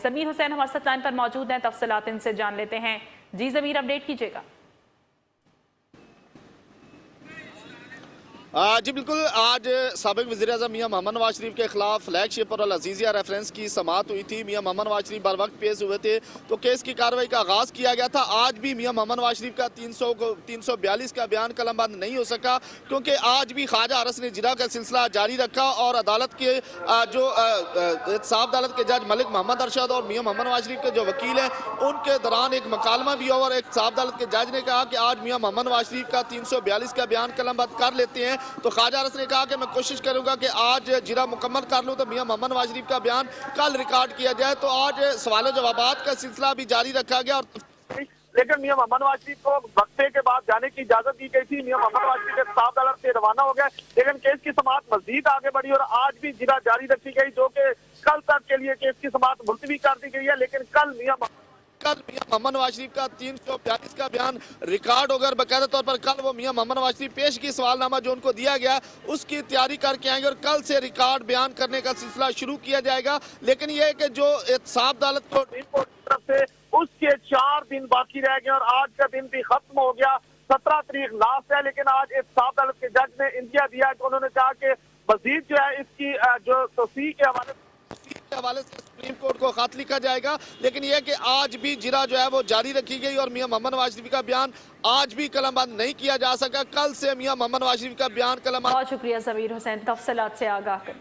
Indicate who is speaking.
Speaker 1: जमीर हुसैन हमारे साथ लाइन पर मौजूद हैं, तफसीलात इनसे जान लेते हैं। जी जमीर, अपडेट कीजिएगा।
Speaker 2: जी बिल्कुल, आज साबिक वज़ीर-ए-आज़म मियां मोहम्मद नवाज शरीफ के खिलाफ फ्लैगशिप और अल-अज़ीज़िया रेफरेंस की समाअत हुई थी। मियां मोहम्मद नवाज शरीफ बर वक्त पेश हुए थे तो केस की कार्रवाई का आगाज़ किया गया था। आज भी मियां मोहम्मद नवाज शरीफ का 342 का बयान कलमबंद नहीं हो सका, क्योंकि आज भी ख्वाजा अरस ने जिरा का सिलसिला जारी रखा और अदालत के जो साफ अदालत के जज मलिक मोहम्मद अरशद और मियां मोहम्मद नवाज शरीफ के जो वकील हैं, उनके दौरान एक मकालमा भी हुआ और एक साफ अदालत के जज ने कहा कि आज मियां मोहम्मद नवाज शरीफ का 342 का बयान कलमबंद कर लेते हैं। तो ख्वाजा अरस ने कहा कि मैं कोशिश करूंगा कि आज जिरा मुकम्मल कर लूं तो मियां मोहम्मद नवाज शरीफ का बयान कल रिकॉर्ड किया जाए। तो आज सवाल जवाबात का सिलसिला भी जारी रखा गया और
Speaker 3: लेकिन मियां मोहम्मद नवाज शरीफ को वक्फे के बाद जाने की इजाजत दी गई थी। मियां मोहम्मद नवाज शरीफ एक साफ अदालत से रवाना हो गए, लेकिन केस की समाअत मजीद आगे बढ़ी और आज भी जिरा जारी रखी गई, जो कि कल तक के लिए केस की समाअत मुलतवी कर दी गई है। लेकिन कल मियां
Speaker 2: मोहम्मद नवाज शरीफ का 342 का बयान रिकॉर्ड होकर बकायदा तौर पर कल वो मियां मोहम्मद नवाज शरीफ पेश की सवालनामा जो उनको दिया गया उसकी तैयारी करके आएंगे और कल से रिकॉर्ड बयान करने का सिलसिला शुरू किया जाएगा। लेकिन यह है कि जो साफ अदालत को
Speaker 3: तरफ से उसके 4 दिन बाकी रह गए और आज का दिन भी खत्म हो गया। 17 तारीख लास्ट है, लेकिन आज एक साफ अदालत के जज ने इंदिया दिया है। तो उन्होंने कहा कि मजीद जो है इसकी जो तौसीह के हवाले
Speaker 2: से सुप्रीम कोर्ट को खत लिखा जाएगा। लेकिन यह कि आज भी जिरा जो है वो जारी रखी गई और मियां मोहम्मद नवाज शरीफ का बयान आज भी कलमबंद नहीं किया जा सका। कल से मियां मोहम्मद नवाज शरीफ का बयान कलमबंद।
Speaker 1: बहुत शुक्रिया जमीर हुसैन, तफसीलात से आगाह कर।